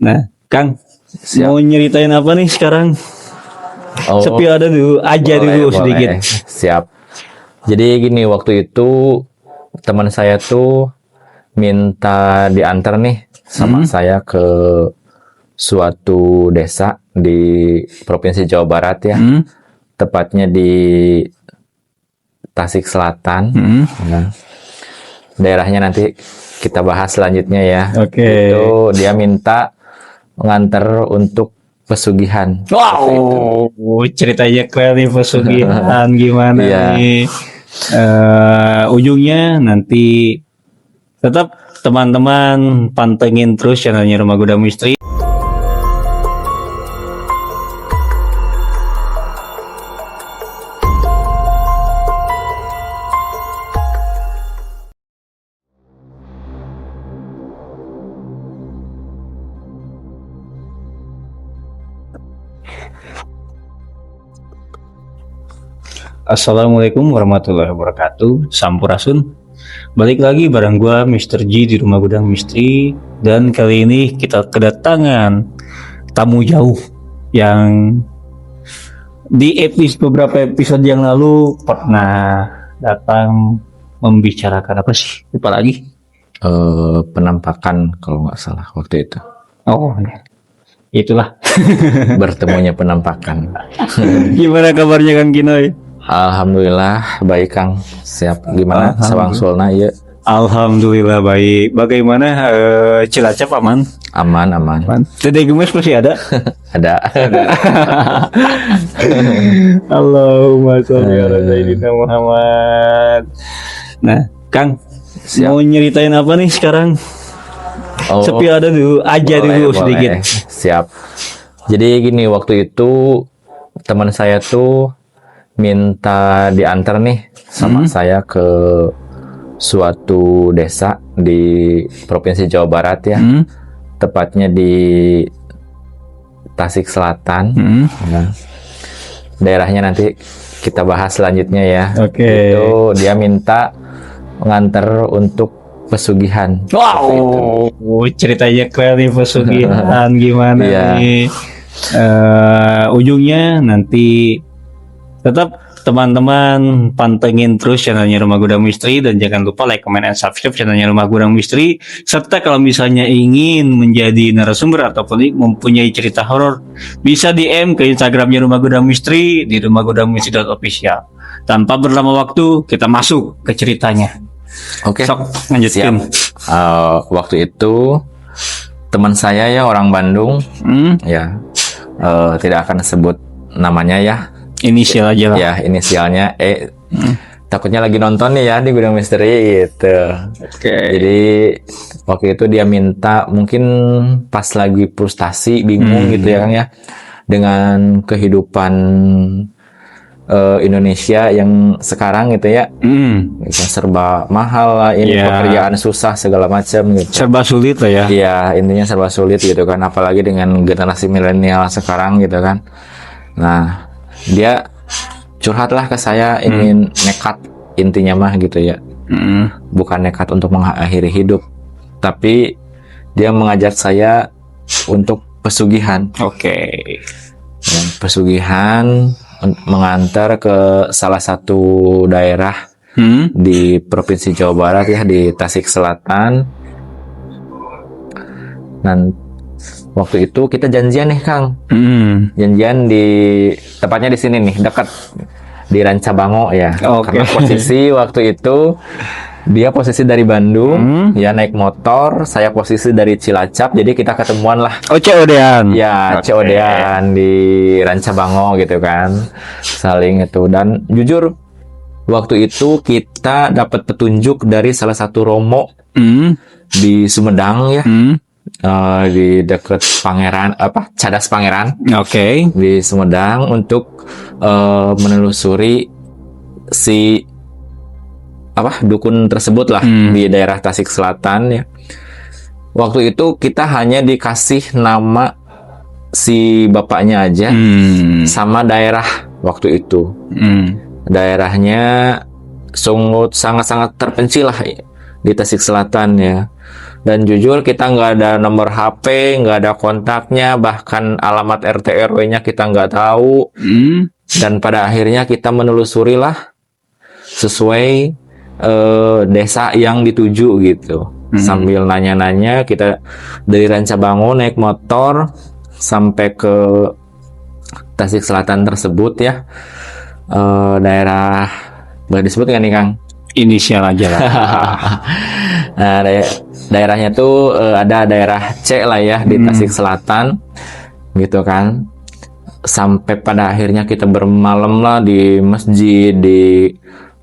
Nah, Kang, Siap. mau nyeritain apa nih sekarang? Oh, Sepi ada dulu, aja dulu sedikit. Siap. Jadi gini, waktu itu teman saya tuh minta diantar nih sama saya ke suatu desa di Provinsi Jawa Barat ya. Tepatnya di Tasik Selatan. Ya. Daerahnya nanti kita bahas selanjutnya ya. Oke. Itu dia minta mengantar untuk pesugihan. Wow, ceritanya keren nih pesugihan gimana Iya. nih? Ujungnya nanti tetap teman-teman pantengin terus channelnya Rumah Gudang Misteri. Assalamualaikum warahmatullahi wabarakatuh. Sampurasun. Balik lagi bareng gua Mr. G di Rumah Gudang Misteri, dan kali ini kita kedatangan tamu jauh yang di beberapa episode yang lalu pernah datang membicarakan apa sih? Lupa lagi. Penampakan kalau nggak salah waktu itu. Oh, itulah. Bertemunya penampakan. Gimana kabarnya Kang Kinoy? Alhamdulillah baik Kang. Siap. Gimana Sawang Sulna ya? Alhamdulillah baik. Bagaimana Cilacap aman? Aman. Dede Gemes masih ada? Ada. Allahumma sholli ala sayyidina Muhammad. Nah, Kang, mau nyeritain apa nih sekarang? Oh, Sepi ada dulu, aja dulu sedikit. Siap. Jadi gini, waktu itu teman saya tuh minta diantar nih sama saya ke suatu desa di Provinsi Jawa Barat ya. Tepatnya di Tasik Selatan. Ya. Daerahnya nanti kita bahas selanjutnya ya. Oke. Itu dia minta mengantar untuk pesugihan. Wow, ceritanya keren nih pesugihan gimana nih? Ujungnya nanti tetap teman-teman pantengin terus channelnya Rumah Gudang Misteri, dan jangan lupa like, comment, and subscribe channelnya Rumah Gudang Misteri. Serta kalau misalnya ingin menjadi narasumber ataupun mempunyai cerita horor, bisa DM ke Instagramnya Rumah Gudang Misteri di rumahgudangmisteri.official. Tanpa berlama waktu, kita masuk ke ceritanya. Oke. Sok, lanjutin. Waktu itu teman saya ya orang Bandung, ya tidak akan sebut namanya ya. Inisial aja lah. Ya, inisialnya takutnya lagi nonton nih ya di Gudang Misteri gitu. Oke. Jadi waktu itu dia minta, mungkin pas lagi frustasi, bingung gitu ya Kang ya, dengan kehidupan Indonesia yang sekarang gitu ya. Gitu, serba mahal lah, ini pekerjaan susah segala macam gitu. Serba sulit lah ya. Iya, intinya serba sulit gitu kan, apalagi dengan generasi milenial sekarang gitu kan. Nah, dia curhatlah ke saya, ingin nekat intinya mah gitu ya. Bukan nekat untuk mengakhiri hidup, tapi dia mengajak saya untuk pesugihan. Oke. Ya, pesugihan, mengantar ke salah satu daerah di Provinsi Jawa Barat ya, di Tasik Selatan. Dan waktu itu kita janjian nih Kang, janjian di tepatnya di sini nih, dekat di Rancabango ya. Karena posisi waktu itu dia posisi dari Bandung, ya naik motor, saya posisi dari Cilacap, jadi kita ketemuan lah. Oh, COD-an. Ya, COD-an di Rancabango gitu kan, saling itu. Dan jujur waktu itu kita dapat petunjuk dari salah satu romo di Sumedang ya. Di dekat Cadas Pangeran. Oke. Di Sumedang untuk menelusuri si dukun tersebut lah di daerah Tasik Selatan ya. Waktu itu kita hanya dikasih nama si bapaknya aja sama daerah waktu itu. Daerahnya sangat-sangat terpencil lah di Tasik Selatan ya. Dan jujur kita nggak ada nomor HP, nggak ada kontaknya, bahkan alamat RT RW-nya kita nggak tahu. Dan pada akhirnya kita menelusuri lah sesuai desa yang dituju gitu. Sambil nanya-nanya, kita dari Rancabango naik motor sampai ke Tasik Selatan tersebut ya. Daerah boleh disebut nggak nih Kang? Inisial aja lah. Nah, daerahnya tuh ada daerah C lah ya di Tasik Selatan gitu kan. Sampai pada akhirnya kita bermalam lah di masjid, di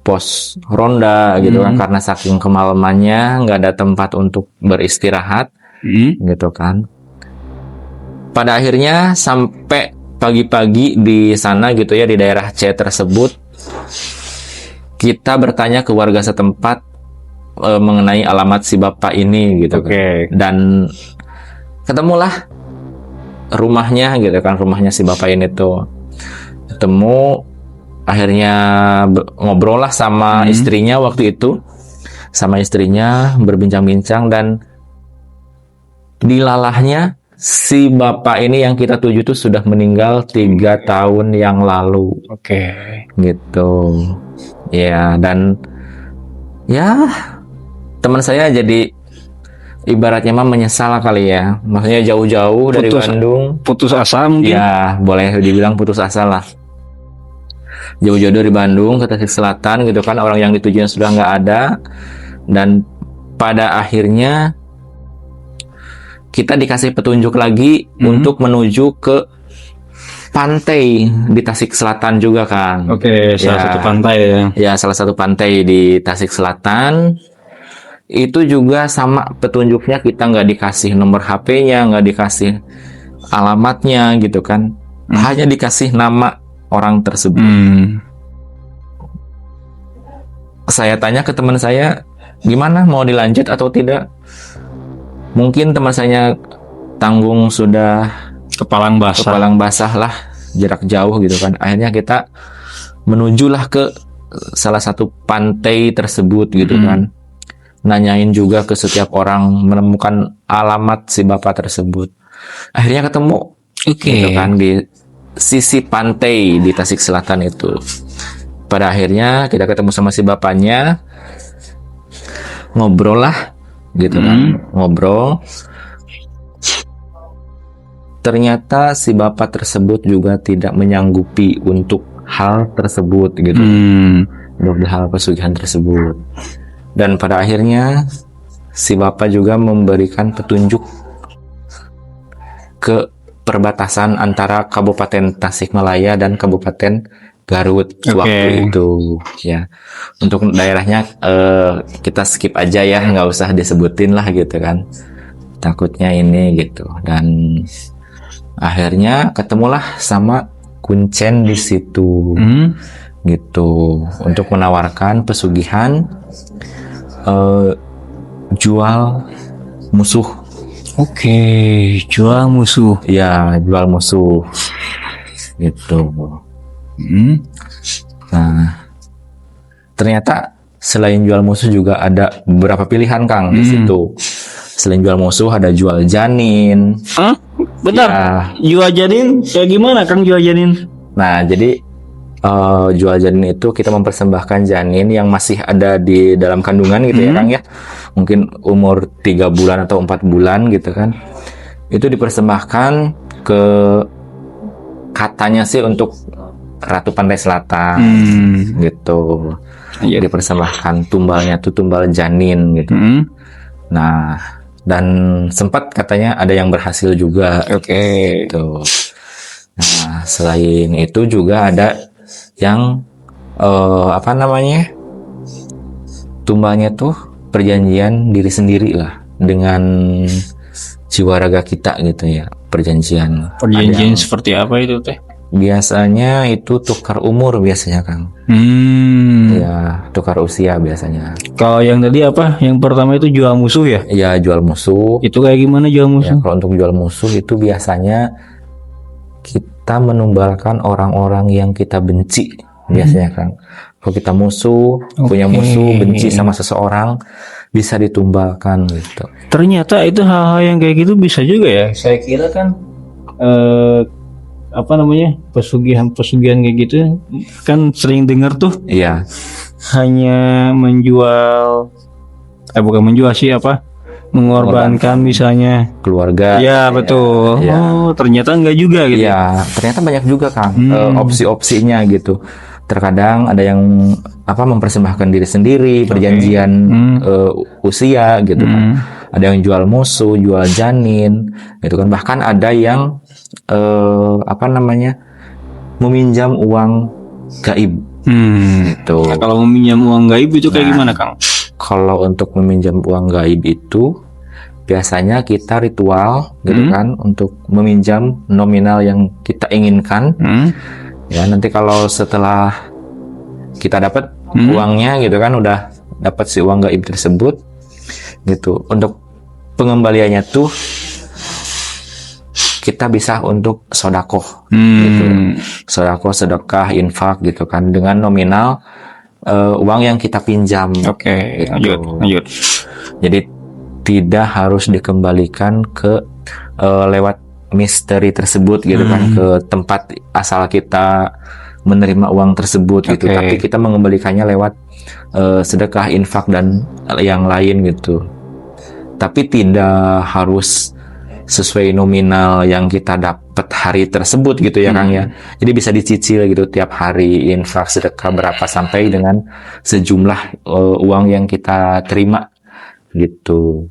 pos ronda gitu kan, karena saking kemalamannya nggak ada tempat untuk beristirahat gitu kan. Pada akhirnya sampai pagi-pagi di sana gitu ya, di daerah C tersebut, kita bertanya ke warga setempat mengenai alamat si bapak ini gitu kan. Dan ketemulah rumahnya gitu kan, rumahnya si bapak ini tuh. Ketemu, akhirnya ngobrol lah sama istrinya waktu itu, sama istrinya berbincang-bincang, dan dilalahnya si bapak ini yang kita tuju tuh sudah meninggal 3 tahun yang lalu. Gitu ya. Dan ya teman saya jadi ibaratnya mah menyesal kali ya, maksudnya jauh-jauh dari Bandung, putus asa mungkin ya, boleh dibilang putus asa lah, jauh-jauh dari Bandung ke Tasik Selatan gitu kan, orang yang ditujunya sudah nggak ada. Dan pada akhirnya kita dikasih petunjuk lagi untuk menuju ke pantai di Tasik Selatan juga kan. Salah satu pantai ya. Ya, salah satu pantai di Tasik Selatan. Itu juga sama petunjuknya, kita nggak dikasih nomor HP-nya, nggak dikasih alamatnya gitu kan. Hanya dikasih nama orang tersebut. Saya tanya ke teman saya, gimana, mau dilanjut atau tidak? Mungkin teman saya tanggung sudah Kepalang basah lah, jarak jauh gitu kan. Akhirnya kita menujulah ke salah satu pantai tersebut gitu kan. Nanyain juga ke setiap orang, menemukan alamat si bapak tersebut. Akhirnya ketemu gitu kan di sisi pantai di Tasik Selatan itu. Pada akhirnya kita ketemu sama si bapaknya, ngobrol lah gitu kan, ngobrol. Ternyata si bapak tersebut juga tidak menyanggupi untuk hal tersebut gitu, untuk hal pesugihan tersebut. Dan pada akhirnya si bapak juga memberikan petunjuk ke perbatasan antara Kabupaten Tasikmalaya dan Kabupaten Garut waktu itu ya. Untuk daerahnya kita skip aja ya, nggak usah disebutin lah gitu kan, takutnya ini gitu. Dan akhirnya ketemulah sama Kuncen di situ gitu, untuk menawarkan pesugihan jual musuh. Jual musuh. Ya, jual musuh gitu. Nah, ternyata selain jual musuh juga ada beberapa pilihan Kang di situ. Selain jual musuh ada jual janin. Benar. Ya. Jual janin kayak gimana Kang, jual janin? Nah, jadi jual janin itu kita mempersembahkan janin yang masih ada di dalam kandungan gitu ya Kang ya. Mungkin umur 3 bulan atau 4 bulan gitu kan. Itu dipersembahkan ke, katanya sih untuk Ratu Pantai Selatan gitu. Dipersembahkan tumbalnya tuh tumbal janin gitu. Nah, dan sempat katanya ada yang berhasil juga. Gitu. Nah, selain itu juga ada yang tumbalnya tuh perjanjian diri sendiri lah dengan jiwa raga kita gitu ya, perjanjian seperti apa itu teh? Biasanya itu tukar umur biasanya Kang. Ya, tukar usia biasanya. Kalau yang tadi apa, yang pertama itu jual musuh ya? Ya, jual musuh. Itu kayak gimana jual musuh? Ya, kalau untuk jual musuh itu biasanya kita menumbalkan orang-orang yang kita benci biasanya Kang. Kalau kita punya musuh, benci sama seseorang, bisa ditumbalkan gitu. Ternyata itu hal-hal yang kayak gitu bisa juga ya. Saya kira kan apa namanya, pesugihan kayak gitu kan sering dengar tuh Iya, hanya menjual, bukan menjual sih, apa, mengorbankan misalnya. keluarga. Ya betul. Iya. Oh ternyata enggak juga gitu. Iya, ternyata banyak juga Kang opsi-opsinya gitu. Terkadang ada yang mempersembahkan diri sendiri, perjanjian usia gitu kan. Ada yang jual musuh, jual janin, gitu kan. Bahkan ada yang meminjam uang gaib. Gitu. Nah, kalau meminjam uang gaib itu kayak gimana Kang? Kalau untuk meminjam uang gaib itu biasanya kita ritual gitu kan untuk meminjam nominal yang kita inginkan. Ya, nanti kalau setelah kita dapat uangnya gitu kan, udah dapat si uang gaib tersebut gitu. Untuk pengembaliannya tuh kita bisa untuk sodakoh gitu. Sodakoh, sedekah, infak gitu kan dengan nominal uang yang kita pinjam. Oke, gitu. lanjut. Jadi tidak harus dikembalikan ke lewat misteri tersebut gitu kan, ke tempat asal kita menerima uang tersebut gitu. Tapi kita mengembalikannya lewat sedekah, infak dan yang lain gitu. Tapi tidak harus sesuai nominal yang kita dapat hari tersebut gitu ya Kang ya. Jadi bisa dicicil gitu tiap hari, infak, sedekah berapa sampai dengan sejumlah uang yang kita terima gitu.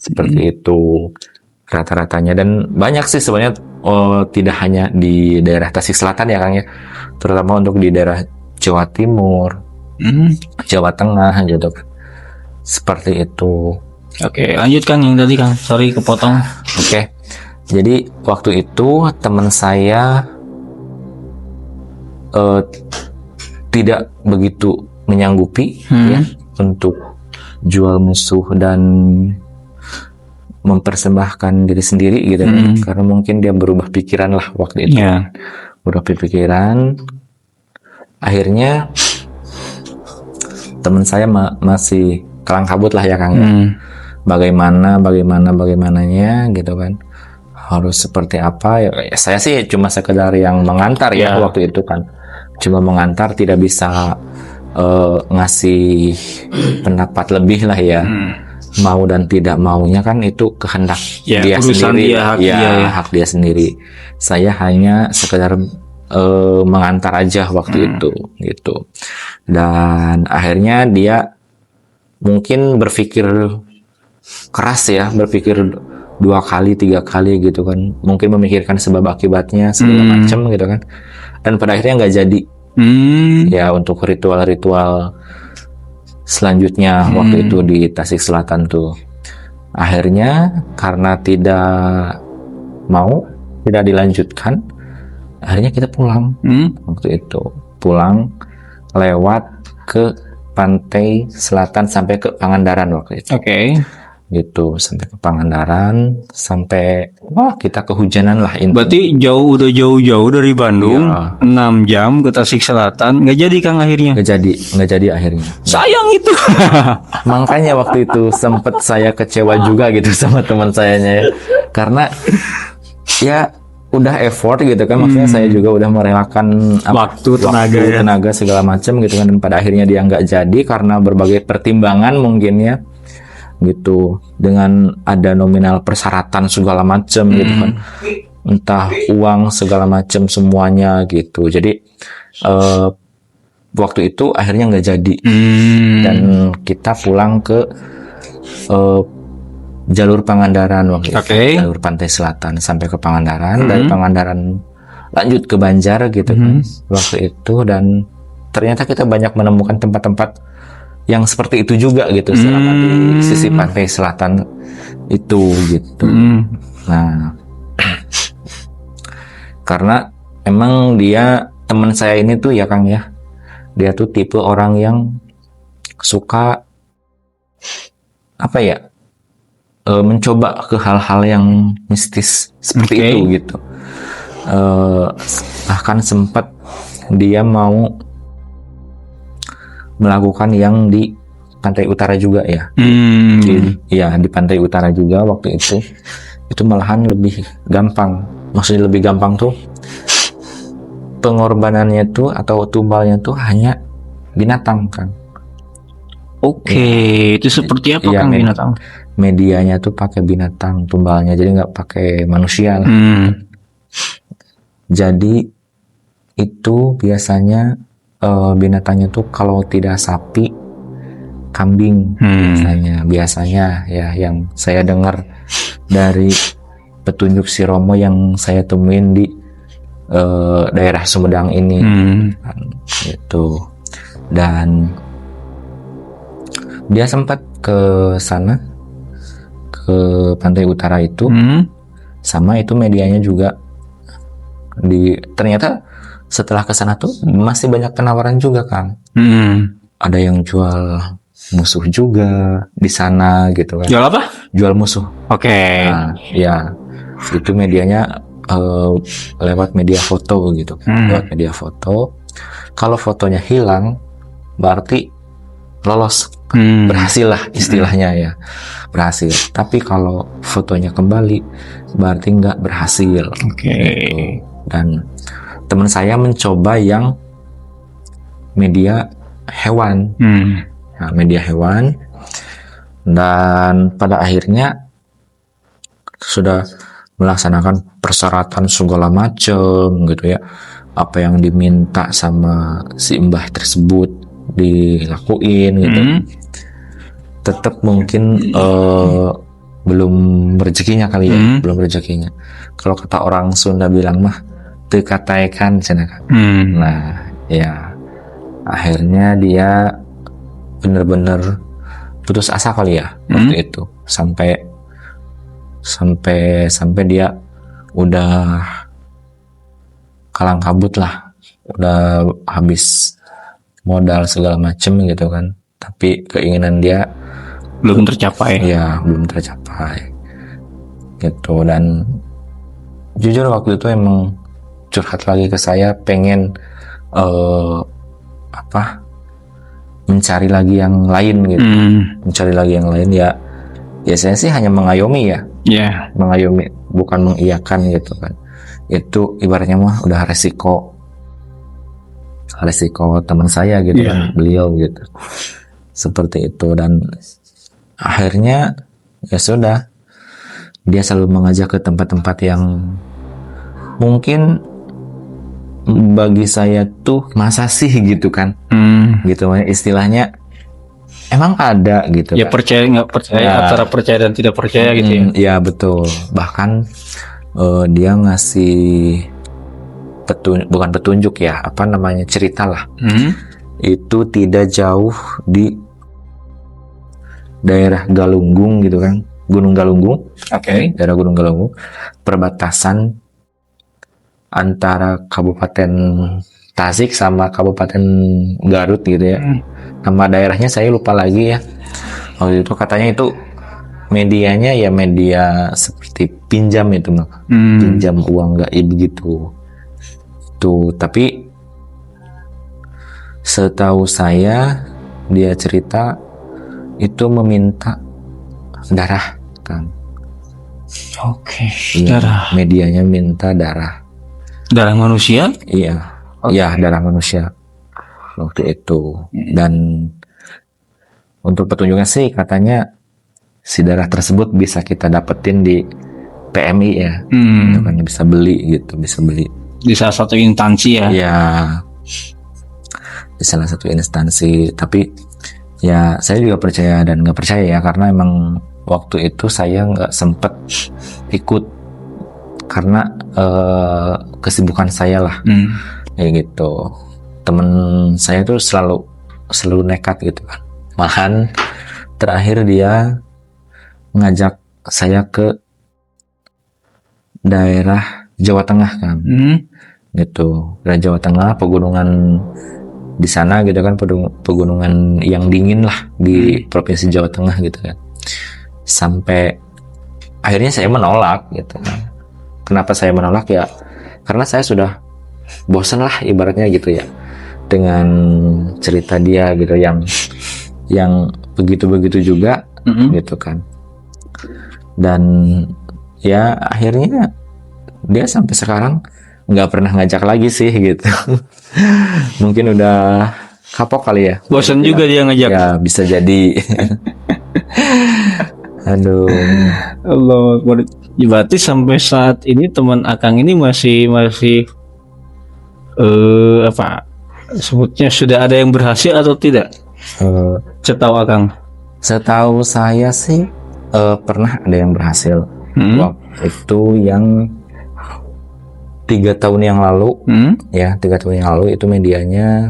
Seperti itu rata-ratanya, dan banyak sih sebenarnya, tidak hanya di daerah Tasik Selatan ya Kang ya, terutama untuk di daerah Jawa Timur, Jawa Tengah gitu kan. Seperti itu. Oke, lanjut Kang yang tadi Kang. Sorry kepotong. Oke. Jadi waktu itu teman saya tidak begitu menyanggupi ya untuk jual musuh dan mempersembahkan diri sendiri gitu kan. Karena mungkin dia berubah pikiran lah waktu itu. Berubah pikiran. Akhirnya teman saya masih kalang kabut lah ya Kang. Bagaimananya gitu kan. Harus seperti apa ya. Saya sih cuma sekedar yang mengantar ya waktu itu kan. Cuma mengantar, tidak bisa ngasih pendapat lebih lah ya. Mau dan tidak maunya kan itu kehendak dia sendiri, hak dia sendiri. Saya hanya sekedar mengantar aja waktu itu gitu. Dan akhirnya dia mungkin berpikir keras ya, berpikir 2 kali 3 kali gitu kan, mungkin memikirkan sebab akibatnya segala macam gitu kan, dan pada akhirnya nggak jadi ya untuk ritual-ritual selanjutnya waktu itu di Tasik Selatan tuh. Akhirnya karena tidak dilanjutkan, akhirnya kita pulang. Waktu itu pulang lewat ke pantai selatan sampai ke Pangandaran waktu itu. Gitu, sampai ke Pangandaran, sampai kita kehujanan lah intinya. Berarti udah jauh-jauh dari Bandung, 6 jam ke Tasik Selatan, nggak jadi Kang akhirnya. Nggak jadi akhirnya. Sayang itu. Makanya waktu itu sempet saya kecewa juga gitu sama teman sayanya ya. Karena ya udah effort gitu kan, maksudnya saya juga udah merelakan waktu, tenaga segala macam gitu kan, dan pada akhirnya dia nggak jadi karena berbagai pertimbangan mungkin ya. Gitu, dengan ada nominal persyaratan segala macam gitu kan, entah uang segala macam semuanya gitu. Jadi waktu itu akhirnya nggak jadi, dan kita pulang ke jalur Pangandaran waktu itu, jalur pantai selatan sampai ke Pangandaran, dari Pangandaran lanjut ke Banjar gitu kan waktu itu, dan ternyata kita banyak menemukan tempat-tempat yang seperti itu juga gitu selama di sisi pantai selatan itu gitu. Nah, karena emang dia teman saya ini tuh ya Kang ya, dia tuh tipe orang yang suka mencoba ke hal-hal yang mistis seperti itu gitu. Bahkan sempat dia mau melakukan yang di pantai utara juga ya. Di pantai utara juga waktu itu malahan lebih gampang. Maksudnya lebih gampang tuh pengorbanannya tuh atau tumbalnya tuh hanya binatang kan. Oke, itu seperti apa Iya, Kang binatang? Medianya tuh pakai binatang tumbalnya, jadi nggak pakai manusia lah. Jadi itu biasanya binatangnya tuh kalau tidak sapi, kambing biasanya ya, yang saya dengar dari petunjuk si Romo yang saya temuin di daerah Sumedang ini. Gitu. Dan dia sempat ke sana, ke pantai utara itu, sama itu medianya juga ternyata setelah ke sana tuh masih banyak penawaran juga kan. Ada yang jual musuh juga di sana gitu kan. Jual apa? Jual musuh. Oke. Nah, ya itu medianya lewat media foto gitu kan. Lewat media foto. Kalau fotonya hilang berarti lolos, berhasil lah istilahnya ya, berhasil. Tapi kalau fotonya kembali berarti nggak berhasil. Gitu. Dan teman saya mencoba yang media hewan, nah, media hewan, dan pada akhirnya sudah melaksanakan persyaratan segala macam gitu ya, apa yang diminta sama si mbah tersebut dilakuin gitu. Tetap mungkin belum rezekinya kali ya, belum rezekinya. Kalau kata orang Sunda bilang mah tekataikan cina kan. Nah ya akhirnya dia bener-bener putus asa kali ya waktu itu, sampai dia udah kalang kabut lah, udah habis modal segala macem gitu kan, tapi keinginan dia belum tercapai. Ya belum tercapai gitu. Dan jujur waktu itu emang curhat lagi ke saya, pengen mencari lagi yang lain gitu. Mencari lagi yang lain ya saya sih hanya mengayomi ya, mengayomi, bukan mengiyakan gitu kan. Itu ibaratnya mah udah resiko teman saya gitu kan, beliau gitu, seperti itu. Dan akhirnya ya sudah, dia selalu mengajak ke tempat-tempat yang mungkin bagi saya tuh masa sih gitu kan, gitu istilahnya emang ada gitu ya kan? Percaya nggak percaya ya, antara percaya dan tidak percaya gitu ya. Ya betul, bahkan dia ngasih bukan petunjuk ya, apa namanya, cerita lah. Itu tidak jauh di daerah Galunggung gitu kan, Gunung Galunggung. Daerah Gunung Galunggung, perbatasan antara Kabupaten Tasik sama Kabupaten Garut gitu ya. Nama daerahnya saya lupa lagi ya. Waktu itu katanya itu medianya ya media seperti pinjam itu mah, pinjam uang gaib gitu. Tuh, tapi setahu saya dia cerita itu meminta darah kan. Darah. Medianya minta darah. Darah manusia? Iya, iya darah manusia waktu itu. Dan untuk petunjuknya sih katanya si darah tersebut bisa kita dapetin di PMI ya, kan bisa beli gitu, bisa beli di salah satu instansi ya. Iya, di salah satu instansi. Tapi ya saya juga percaya dan nggak percaya ya, karena emang waktu itu saya nggak sempet ikut karena kesibukan saya lah, kayak gitu. Temen saya tuh selalu nekat gitu kan. Malahan terakhir dia ngajak saya ke daerah Jawa Tengah kan, gitu. Daerah Jawa Tengah, pegunungan di sana gitu kan, pegunungan yang dingin lah di provinsi Jawa Tengah gitu kan. Sampai akhirnya saya menolak gitu kan. Kenapa saya menolak ya? Karena saya sudah bosan lah ibaratnya gitu ya dengan cerita dia gitu, yang begitu-begitu juga gitu kan. Dan ya akhirnya dia sampai sekarang nggak pernah ngajak lagi sih gitu. Mungkin udah kapok kali ya. Bosan juga dia ngajak. Ya bisa jadi. Aduh. Allah, berarti sampai saat ini teman Akang ini masih apa sebutnya, sudah ada yang berhasil atau tidak? Setahu Akang. Setahu saya sih pernah ada yang berhasil. Waktu itu yang 3 tahun yang lalu, ya 3 tahun yang lalu itu medianya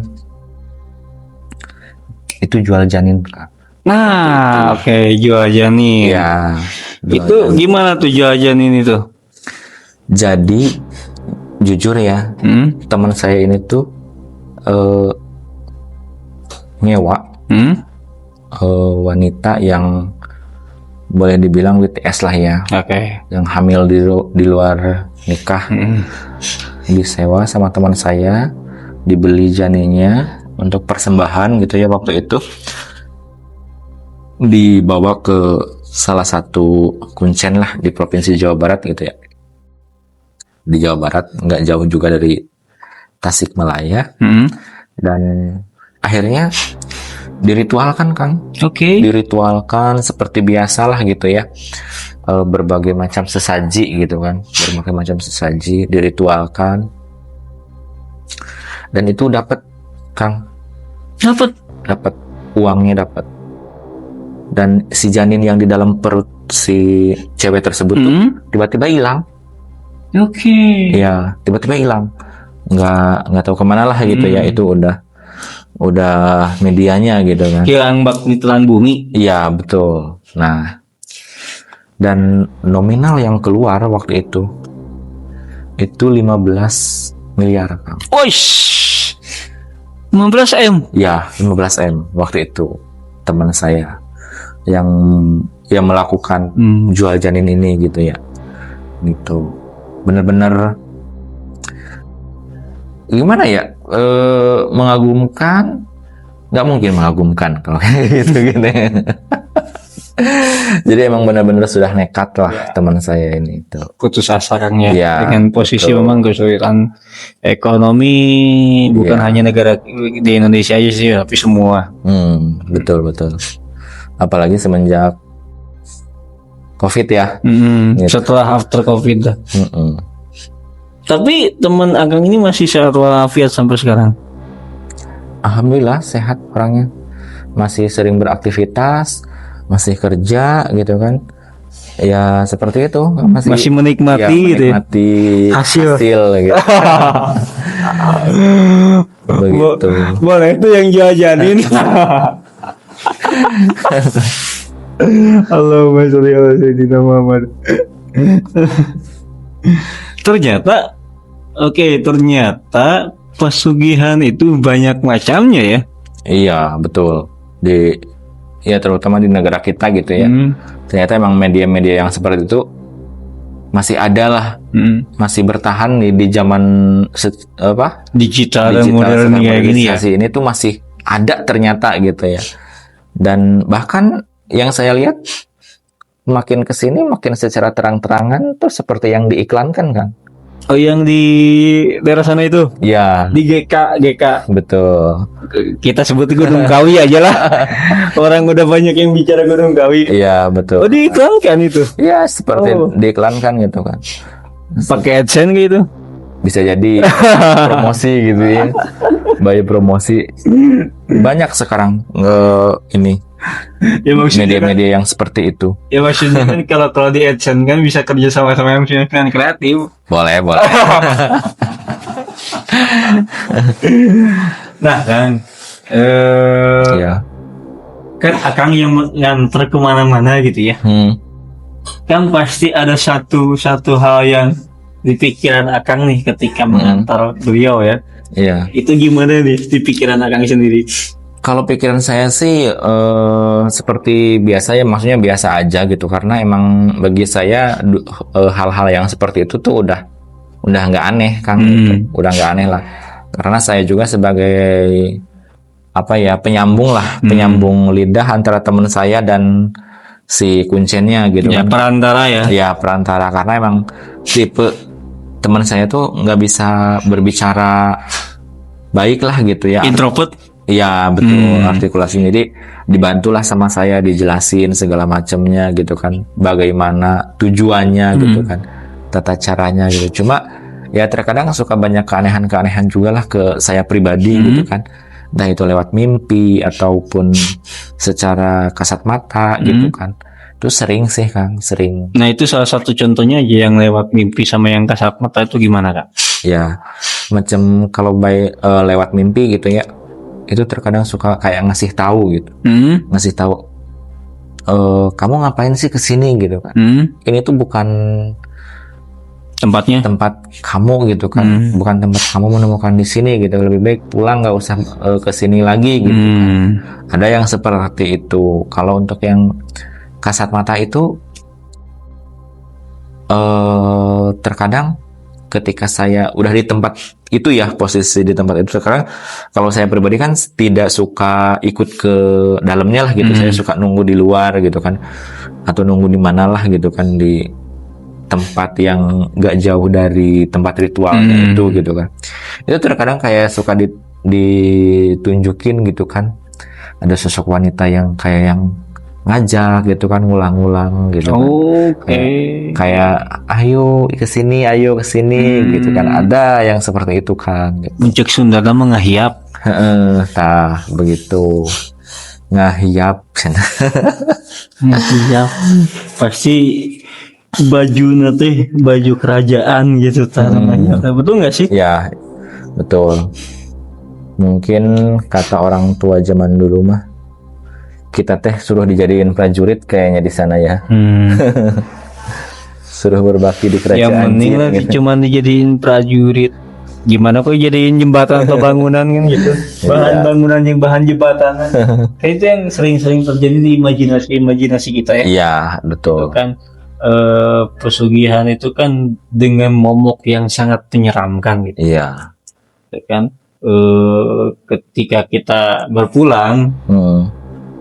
itu jual janin, Kak. Nah, oke, jual janin. Ya. Itu gimana tuh jual janin itu? Jadi jujur ya, teman saya ini tuh nyewa wanita yang boleh dibilang WTS lah ya. Oke. Yang hamil di luar nikah. Disewa sama teman saya, dibeli janinnya untuk persembahan gitu ya waktu itu. Dibawa ke salah satu kuncen lah di provinsi Jawa Barat gitu ya. Di Jawa Barat, nggak jauh juga dari Tasikmalaya. Dan akhirnya diritualkan, Kang. Oke. Diritualkan seperti biasalah gitu ya. Berbagai macam sesaji gitu kan. Berbagai macam sesaji diritualkan. Dan itu dapat, Kang. Dapat uangnya, dapat. Dan si janin yang di dalam perut si cewek tersebut tuh tiba-tiba hilang. Oke. Ya, tiba-tiba hilang. Nggak tahu kemana lah gitu ya. Itu udah medianya gitu kan. Hilang bak di telan bumi. Iya, betul. Nah, dan nominal yang keluar waktu itu 15 miliar, Kang. Oish. 15 M. Ya, 15 M waktu itu teman saya yang melakukan jual janin ini gitu ya. Gitu. Bener-bener gimana ya, mengagumkan. Nggak mungkin mengagumkan kalau gitu ya. Jadi emang benar-benar sudah nekat lah teman saya ini itu. Putus asa Kang ya. Ya, dengan posisi betul. memang kesulitan ekonomi, bukan hanya negara di Indonesia aja sih, tapi semua. Betul. Apalagi semenjak COVID ya. Gitu. Setelah after COVID dah. Tapi teman Akang ini masih sehat walafiat sampai sekarang. Alhamdulillah sehat orangnya. Masih sering beraktivitas, masih kerja gitu kan. Ya seperti itu. Masih menikmati gitu ya. menikmati hasil gitu. Begitu. Boleh itu yang jajanin. Allahumma sholli ala sayyidina Muhammad. Ternyata pesugihan itu banyak macamnya ya. Iya, betul. Ya terutama di negara kita gitu ya. Ternyata emang media-media yang seperti itu masih ada lah. Masih bertahan di zaman digital dan modern kayak gini ya. Ini tuh masih ada ternyata gitu ya. Dan bahkan yang saya lihat makin kesini makin secara terang-terangan tuh seperti yang diiklankan, kan. Oh, yang di daerah sana itu? Ya. Di GK. Betul. Kita sebut Gunung Kawi aja lah. Orang udah banyak yang bicara Gunung Kawi. Iya, betul. Oh, diiklankan itu? Iya, seperti diiklankan gitu kan. Pakai AdSense gitu? Bisa jadi promosi gitu ya. Bayar promosi. Banyak sekarang ini. Ya, media-media yang seperti itu. Ya maksudnya kan kalau di AdSense kan bisa kerja sama yang kreatif. Boleh. Nah kan, ya. Kan Akang yang nganter kemana-mana gitu ya. Kan pasti ada satu hal yang di pikiran Akang nih ketika mengantar beliau ya. Iya. Itu gimana nih di pikiran Akang sendiri? Kalau pikiran saya sih seperti biasa ya, maksudnya biasa aja gitu, karena emang bagi saya hal-hal yang seperti itu tuh udah nggak aneh, Kang. Udah nggak aneh lah, karena saya juga sebagai apa ya, penyambung lidah antara teman saya dan si kuncennya gitu Ya kan. perantara ya. Ya perantara, karena emang tipe teman saya tuh nggak bisa berbicara baik lah gitu ya. Introvert. Iya betul, artikulasinya. Jadi dibantulah sama saya, dijelasin segala macamnya gitu kan, bagaimana tujuannya gitu kan, tata caranya gitu. Cuma ya terkadang suka banyak keanehan-keanehan juga lah ke saya pribadi gitu kan, entah itu lewat mimpi ataupun secara kasat mata gitu kan. Itu sering sih Kang, sering. Nah itu salah satu contohnya aja yang lewat mimpi sama yang kasat mata itu gimana Kak? Ya macam kalau lewat mimpi gitu ya, itu terkadang suka kayak ngasih tahu gitu, ngasih tahu, kamu ngapain sih kesini gitu kan, ini tuh bukan Tempatnya. tempat kamu gitu kan, bukan tempat kamu menemukan di sini gitu, lebih baik pulang, nggak usah kesini lagi gitu kan. Ada yang seperti itu. Kalau untuk yang kasat mata itu terkadang ketika saya udah di tempat itu ya, posisi di tempat itu, sekarang kalau saya pribadi kan tidak suka ikut ke dalamnya lah gitu. Saya suka nunggu di luar gitu kan, atau nunggu di mana lah gitu kan, di tempat yang gak jauh dari tempat ritualnya itu gitu kan. Itu terkadang kayak suka ditunjukin gitu kan, ada sosok wanita yang kayak yang ngajak gitu kan, ngulang-ngulang gitu kan. Kayak ayo kesini gitu kan. Ada yang seperti itu kan gitu. Muncul Sundana mengahiap. Tah begitu, ngahiap. Ngahiap pasti baju nanti baju kerajaan gitu namanya. Betul nggak sih? Ya betul. Mungkin kata orang tua zaman dulu mah, kita teh suruh dijadiin prajurit kayaknya di sana ya. Suruh berbakti di kerajaan. Yang penting lah gitu. cuman dijadiin prajurit. Gimana kok jadiin jembatan atau bangunan kan gitu. Bahan bangunan yang bahan jembatan. Itu yang sering-sering terjadi di imajinasi kita ya. Iya, betul. Itu kan pesugihan itu kan dengan momok yang sangat menyeramkan gitu. Iya. Itu kan ketika kita berpulang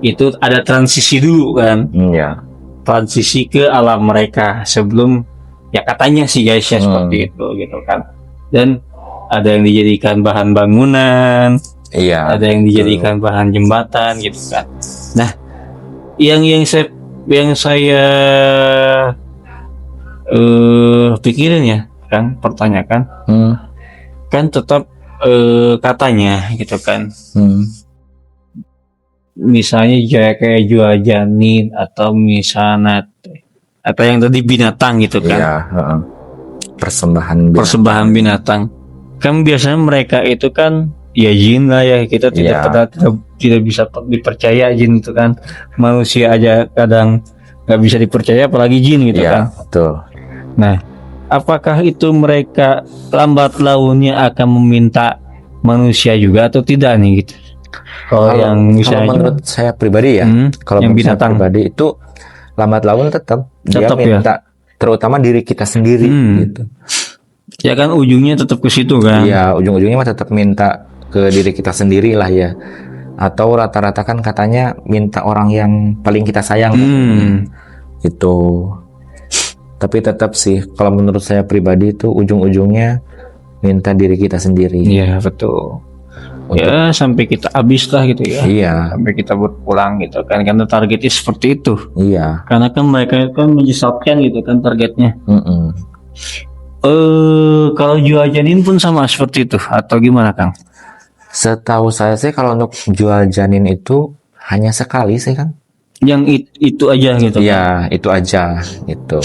itu ada transisi dulu kan. Iya. Transisi ke alam mereka sebelum, ya katanya sih guys ya seperti itu gitu kan. Dan ada yang dijadikan bahan bangunan, Iya. ada yang dijadikan bahan jembatan gitu kan. Nah, yang saya pikirin ya kan, pertanyakan kan tetap katanya gitu kan. Misalnya kayak jual janin atau misalnya atau yang tadi binatang gitu kan. Iya, persembahan binatang. Kan biasanya mereka itu kan ya jin lah ya, kita tidak bisa dipercaya jin itu kan. Manusia aja kadang nggak bisa dipercaya apalagi jin gitu kan. Betul. Nah, apakah itu mereka lambat launnya akan meminta manusia juga atau tidak nih gitu? Kalau yang misalnya menurut saya pribadi ya, kalau yang menurut saya binatang pribadi itu lambat laun tetap dia minta, terutama diri kita sendiri gitu. Ya kan ujungnya tetap ke situ kan. Iya, ujung-ujungnya mah tetap minta ke diri kita sendiri lah ya. Atau rata-rata kan katanya minta orang yang paling kita sayang. Itu. Tapi tetap sih kalau menurut saya pribadi itu ujung-ujungnya minta diri kita sendiri. Iya, betul. Ya sampai kita habis lah gitu ya. Iya. Sampai kita berpulang gitu kan, karena targetnya seperti itu. Iya. Karena kan mereka kan menyesatkan gitu kan targetnya. Kalau jual janin pun sama seperti itu atau gimana Kang? Setahu saya sih kalau untuk jual janin itu hanya sekali sih Kang. Yang itu aja gitu. Iya, itu aja itu.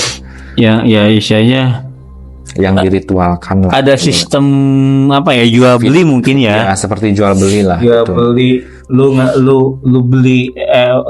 Ya istilahnya yang diritualkan lah. Ada sistem apa ya, jual beli mungkin ya. Ya seperti jual beli lah. Jual beli, lu beli,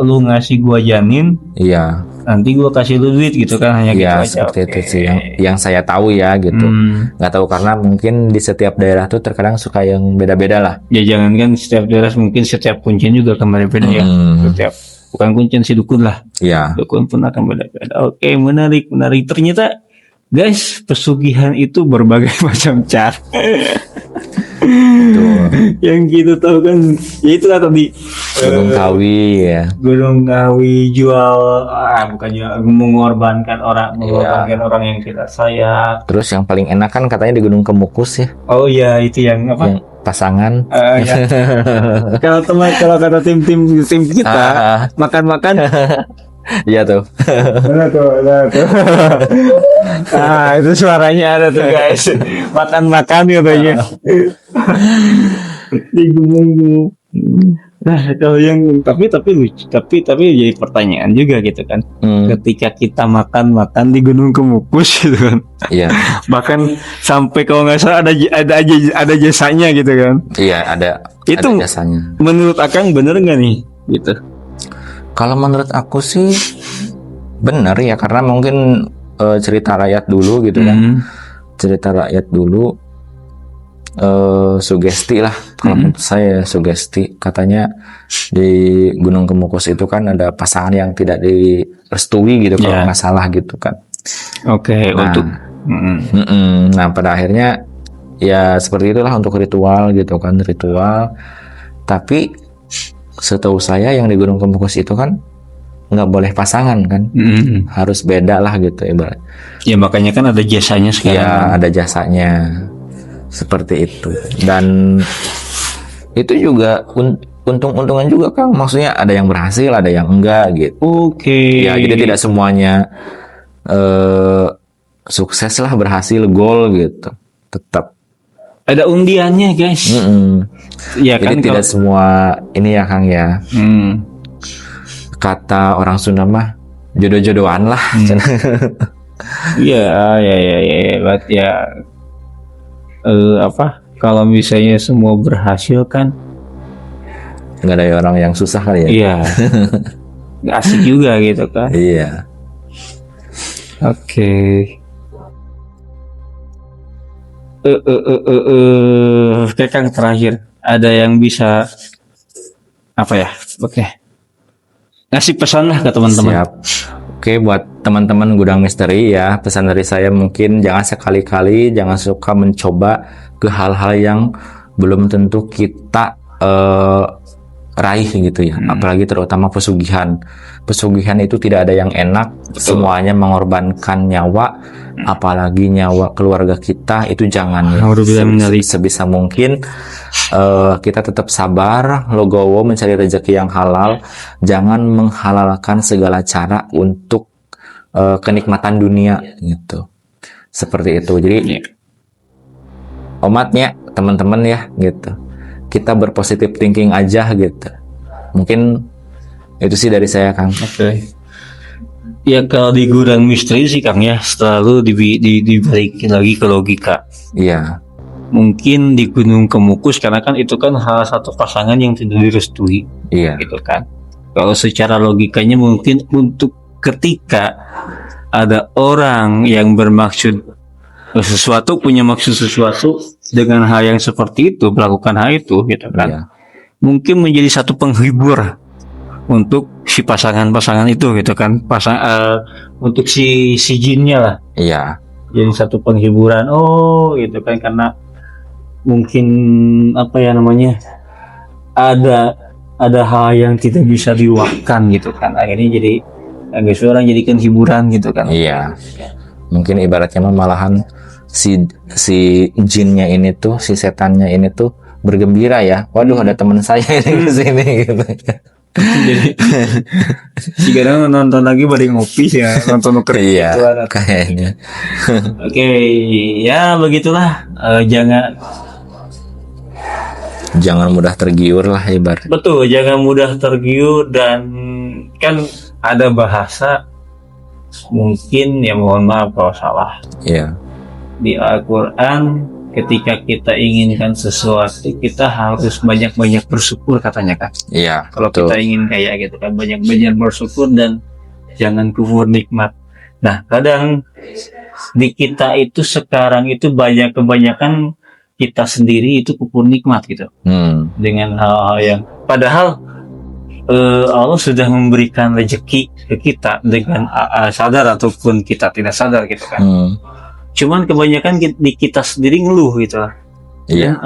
lu ngasih gua janin. Iya. Nanti gua kasih lu duit gitu kan, hanya ya, gitu aja. Seperti itu sih yang saya tahu ya gitu. Nggak tahu karena mungkin di setiap daerah tuh terkadang suka yang beda-beda lah. Ya jangan kan setiap daerah, mungkin setiap kuncen juga akan beda-beda ya. Setiap bukan kuncen si dukun lah. Iya. Dukun pun akan beda-beda. Oke, menarik. Ternyata guys, pesugihan itu berbagai macam cara. Yang kita tahu kan, ya itulah tadi Gunung Kawi ya. Gunung Kawi jual, bukan jual, mengorbankan orang yang kita sayang. Terus yang paling enak kan katanya di Gunung Kemukus ya, Oh iya, itu yang apa? yang pasangan. Ya. Kalau kata tim kita makan-makan. Iya tuh. Ada tuh. Itu suaranya ada tuh guys. Makan-makan katanya. Di gunung. Nah, kalau yang tapi lucu, tapi jadi pertanyaan juga gitu kan. Ketika kita makan di Gunung Kemukus gitu kan. Iya. Bahkan sampai kalau nggak salah ada jasanya gitu kan. Iya, ada jasanya. Menurut Akang bener nggak nih gitu? Kalau menurut aku sih benar ya, karena mungkin cerita rakyat dulu gitu kan. Cerita rakyat dulu, sugesti lah kalau menurut saya, sugesti. Katanya di Gunung Kemukus itu kan ada pasangan yang tidak direstui gitu kalau nggak salah gitu kan. Oke, untuk nah pada akhirnya ya seperti itulah untuk ritual gitu kan, ritual. Tapi setahu saya yang di Gunung Kemukus itu kan nggak boleh pasangan kan, harus beda lah gitu ibarat. Ya makanya kan ada jasanya sekarang. Ya ada jasanya seperti itu, dan itu juga untung-untungan juga Kang. Maksudnya ada yang berhasil, ada yang enggak gitu. Oke. Ya jadi tidak semuanya sukses lah, berhasil, goal gitu. Tetap ada undiannya guys. Ya kan, jadi tidak semua ini ya Kang ya. Kata orang Sunda mah jodoh-jodohan lah. Iya, ya. Apa? Kalau misalnya semua berhasil kan, nggak ada orang yang susah kali ya. Iya. Asik juga gitu kan. Iya. Oke. Kang terakhir, ada yang bisa apa ya? Oke. Ngasih pesan lah ke teman-teman. Siap. Oke, buat teman-teman Gudang Misteri ya, pesan dari saya mungkin jangan sekali-kali jangan suka mencoba ke hal-hal yang belum tentu kita raih gitu ya. Apalagi terutama pesugihan. Pesugihan itu tidak ada yang enak. Semuanya mengorbankan nyawa, apalagi nyawa keluarga kita, itu jangan ya. Sebisa mungkin kita tetap sabar, logowo mencari rezeki yang halal. Jangan menghalalkan segala cara untuk kenikmatan dunia gitu. Seperti itu. Jadi omatnya teman-teman ya gitu. Kita berpositif thinking aja gitu. Mungkin itu sih dari saya Kang. Oke. Ya kalau di Gudang Misteri sih Kang ya, selalu dibalikin lagi ke logika. Iya. Mungkin di Gunung Kemukus karena kan itu kan salah satu pasangan yang tidak direstui. Iya. Gitu kan. Kalau secara logikanya mungkin untuk ketika ada orang yang bermaksud sesuatu, punya maksud sesuatu dengan hal yang seperti itu, melakukan hal itu gitu kan. Iya. Mungkin menjadi satu penghibur untuk si pasangan-pasangan itu gitu kan. Untuk si jinnya lah. Iya. Jadi satu penghiburan gitu kan, karena mungkin apa ya namanya, ada hal yang tidak bisa diluapkan gitu kan. Akhirnya jadi agak seorang jadikan hiburan gitu kan. Iya. Mungkin ibaratnya malahan si jinnya ini tuh, si setannya ini tuh bergembira ya. Waduh, ada teman saya ini kesini gitu. Jadi jika nonton lagi balik ngopi ya, nonton nuker iya, gitu kayaknya. Oke, ya begitulah. Jangan mudah tergiur lah ibarat. Betul, jangan mudah tergiur. Dan kan ada bahasa, mungkin ya mohon maaf kalau salah, Iya. di Al-Quran ketika kita inginkan sesuatu kita harus banyak-banyak bersyukur katanya kan. Iya. Kalau kita ingin kayak gitu kan, banyak-banyak bersyukur dan jangan kufur nikmat. Nah kadang di kita itu sekarang itu kebanyakan kita sendiri itu kufur nikmat gitu. Dengan hal-hal yang padahal Allah sudah memberikan rezeki ke kita dengan sadar ataupun kita tidak sadar gitu kan. Cuman kebanyakan di kita sendiri ngeluh gitu lah. Iya.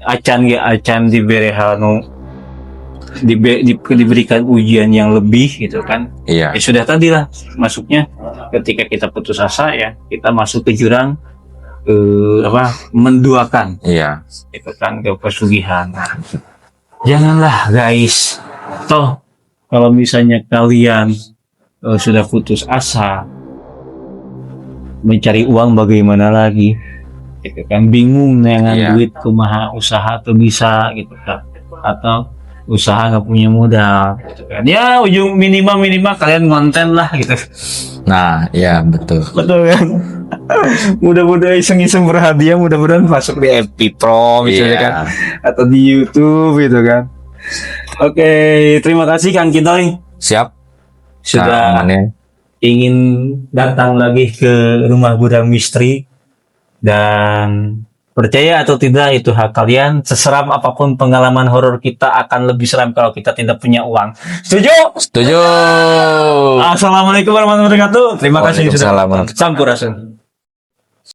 Acan diberi diberikan ujian yang lebih gitu kan. Iya. Ya sudah tadi lah masuknya ketika kita putus asa ya kita masuk ke jurang menduakan Iya. gitu kan ke pesugihan. Nah, janganlah guys, toh kalau misalnya kalian sudah putus asa mencari uang bagaimana lagi gitu kan, bingung dengan Iya. duit kumaha usaha tuh bisa gitu kan, atau usaha nggak punya modal gitu kan, ya ujung minimal kalian konten lah gitu. Nah, iya betul. Betul kan. Mudah-mudahan iseng-iseng berhadiah, mudah-mudahan masuk di FP Pro misalnya Iya. kan, atau di YouTube gitu kan. Oke, terima kasih Kang Kintoy Siap. sudah Kang Manil. ingin datang lagi ke rumah gudang misteri, dan percaya atau tidak itu hak kalian, seseram apapun pengalaman horor kita akan lebih seram kalau kita tidak punya uang. Setuju? Setuju. Assalamualaikum warahmatullahi wabarakatuh. Terima kasih sudah Waalaikumsalam. Sampurasun.